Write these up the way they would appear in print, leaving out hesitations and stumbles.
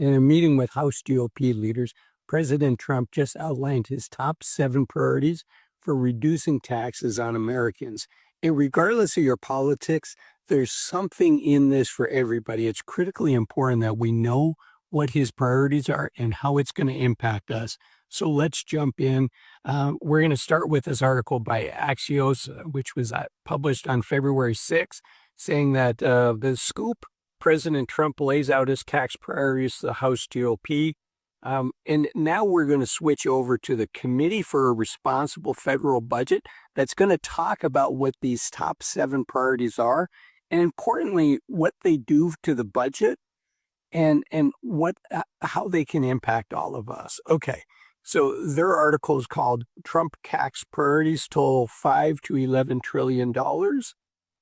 In a meeting with House GOP leaders, President Trump just outlined his top 7 priorities for reducing taxes on Americans. And regardless of your politics, there's something in this for everybody. It's critically important that we know what his priorities are and how it's going to impact us. So let's jump in. We're going to start with this article by Axios, which was published on February 6th, saying that the scoop, President Trump lays out his tax priorities to the House GOP. And now we're going to switch over to the Committee for a Responsible Federal Budget that's going to talk about what these top 7 priorities are, and importantly, what they do to the budget and how they can impact all of us. Okay, so their article is called Trump Tax Priorities Total $5 to $11 trillion.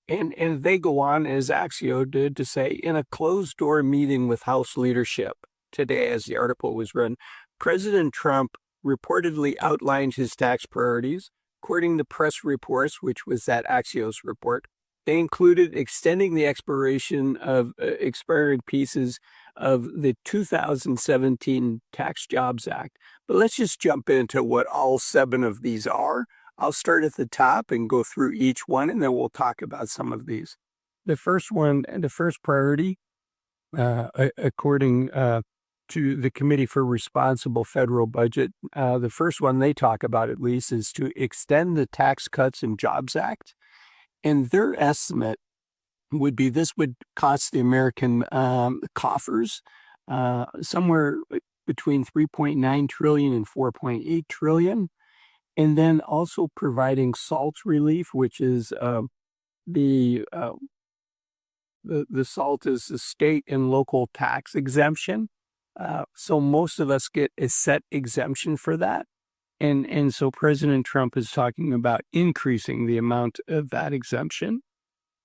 And they go on, as Axios did, to say, in a closed-door meeting with House leadership today, as the article was run, President Trump reportedly outlined his tax priorities. According to press reports, which was that Axios report, they included extending the expiration of expired pieces of the 2017 Tax Jobs Act. But let's just jump into what all 7 of these are. I'll start at the top and go through each one, and then we'll talk about some of these. The first priority, according to the Committee for Responsible Federal Budget, the first one they talk about, at least, is to extend the Tax Cuts and Jobs Act. And their estimate would be this would cost the American coffers somewhere between $3.9 trillion and $4.8 trillion. And then also providing SALT relief, which is the SALT is the state and local tax exemption. So most of us get a set exemption for that. And so President Trump is talking about increasing the amount of that exemption.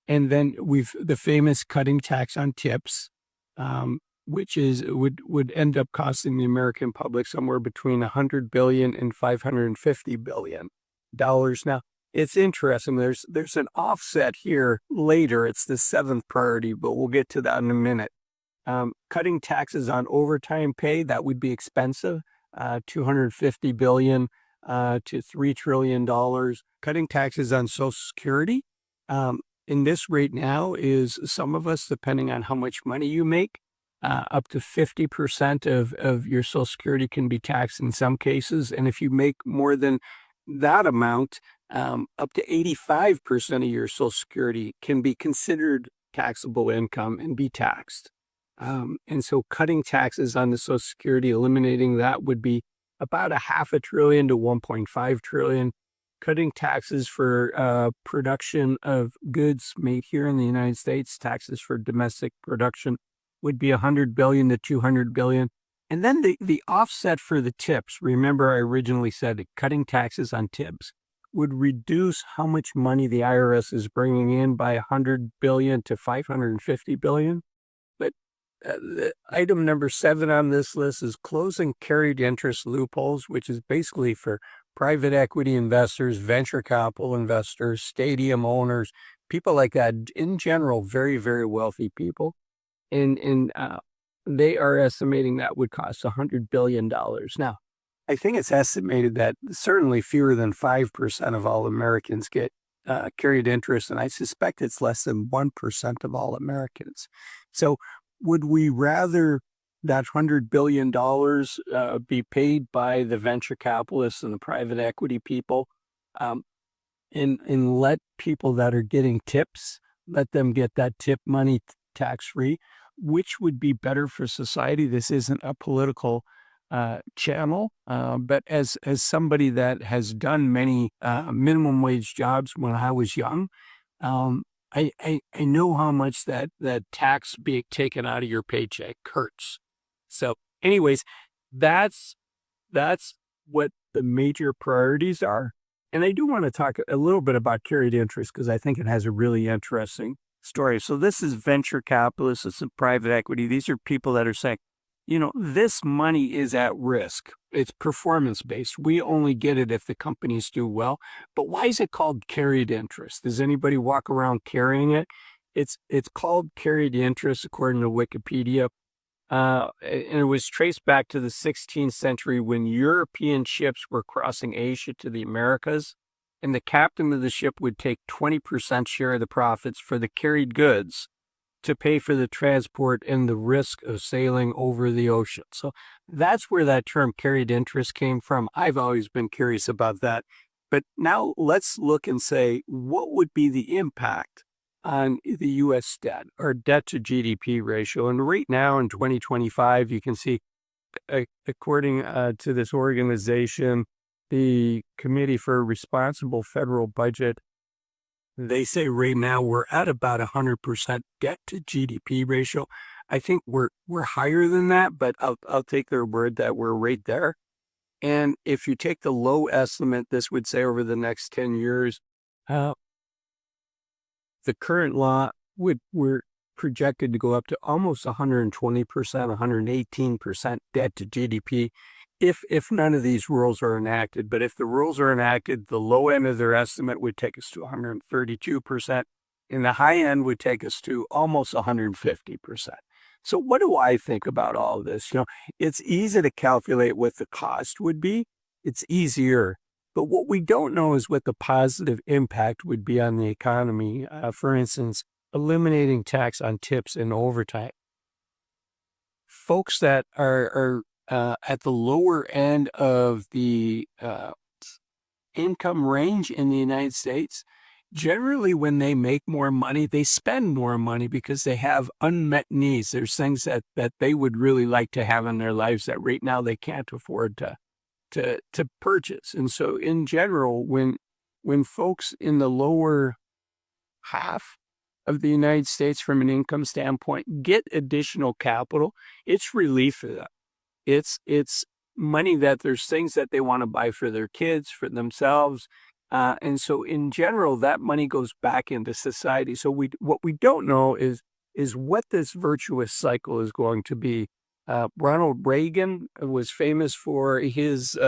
And then the famous cutting tax on tips, which would end up costing the American public somewhere between $100 billion and $550 billion. Now, it's interesting. There's an offset here later. It's the 7th priority, but we'll get to that in a minute. Cutting taxes on overtime pay, that would be expensive, $250 billion to $3 trillion. Cutting taxes on Social Security, in this rate now is some of us, depending on how much money you make, up to 50% of your Social Security can be taxed in some cases. And if you make more than that amount, up to 85% of your Social Security can be considered taxable income and be taxed. And so cutting taxes on the Social Security, eliminating that would be about $0.5 trillion to $1.5 trillion. Cutting taxes for production of goods made here in the United States, taxes for domestic production, would be $100 billion to $200 billion. And then the offset for the tips, remember I originally said that cutting taxes on tips would reduce how much money the IRS is bringing in by $100 billion to $550 billion. But the item number 7 on this list is closing carried interest loopholes, which is basically for private equity investors, venture capital investors, stadium owners, people like that, in general, very, very wealthy people. And they are estimating that would cost $100 billion. Now, I think it's estimated that certainly fewer than 5% of all Americans get carried interest, and I suspect it's less than 1% of all Americans. So would we rather that $100 billion be paid by the venture capitalists and the private equity people and let people that are getting tips, let them get that tip money tax-free? Which would be better for society? This isn't a political channel, but as somebody that has done many minimum wage jobs when I was young, I know how much that tax being taken out of your paycheck hurts. So anyways, that's what the major priorities are. And I do want to talk a little bit about carried interest because I think it has a really interesting story. So this is venture capitalists, it's private equity. These are people that are saying, this money is at risk. It's performance-based. We only get it if the companies do well. But why is it called carried interest? Does anybody walk around carrying it? It's called carried interest according to Wikipedia And it was traced back to the 16th century when European ships were crossing Asia to the Americas, and the captain of the ship would take 20% share of the profits for the carried goods to pay for the transport and the risk of sailing over the ocean. So that's where that term carried interest came from. I've always been curious about that. But now let's look and say, what would be the impact on the U.S. debt or debt to GDP ratio? And right now in 2025, you can see, according to this organization, the Committee for Responsible Federal Budget, they say right now we're at about 100% debt to GDP ratio. I think we're higher than that, but I'll take their word that we're right there. And if you take the low estimate, this would say over the next 10 years, the current law we're projected to go up to almost 120%, 118% debt to GDP if none of these rules are enacted. But if the rules are enacted, the low end of their estimate would take us to 132%, and the high end would take us to almost 150%. So what do I think about all of this? It's easy to calculate what the cost would be. It's easier. But what we don't know is what the positive impact would be on the economy. For instance, eliminating tax on tips and overtime. Folks that are at the lower end of the income range in the United States, generally when they make more money, they spend more money because they have unmet needs. There's things that they would really like to have in their lives that right now they can't afford to purchase. And so in general, when folks in the lower half of the United States from an income standpoint get additional capital, it's relief for them. It's money that there's things that they want to buy for their kids, for themselves. And so in general, that money goes back into society. So what we don't know is what this virtuous cycle is going to be. Ronald Reagan was famous for his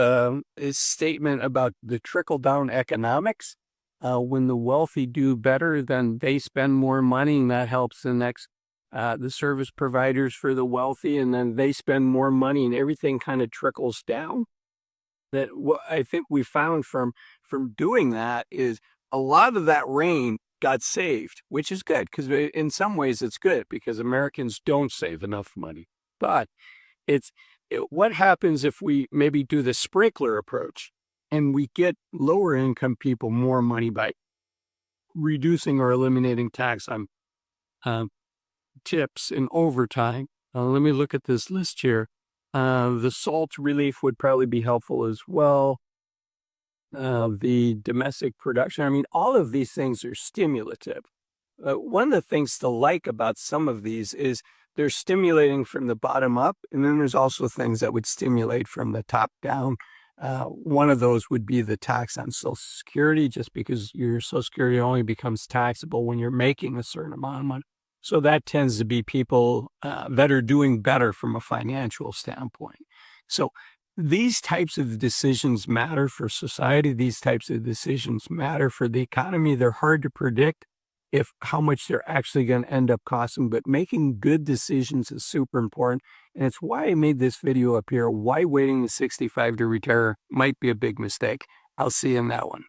statement about the trickle-down economics. When the wealthy do better, then they spend more money, and that helps the service providers for the wealthy, and then they spend more money, and everything kind of trickles down. That what I think we found from doing that is a lot of that rain got saved, which is good because in some ways it's good because Americans don't save enough money. But what happens if we maybe do the sprinkler approach and we get lower income people more money by reducing or eliminating tax on tips and overtime? Let me look at this list here. The SALT relief would probably be helpful as well. The domestic production, I mean, all of these things are stimulative. One of the things to like about some of these is they're stimulating from the bottom up, and then there's also things that would stimulate from the top down. One of those would be the tax on Social Security, just because your Social Security only becomes taxable when you're making a certain amount of money. So that tends to be people that are doing better from a financial standpoint. So these types of decisions matter for society. These types of decisions matter for the economy. They're hard to predict how much they're actually going to end up costing, but making good decisions is super important. And it's why I made this video up here, why waiting to 65 to retire might be a big mistake. I'll see you in that one.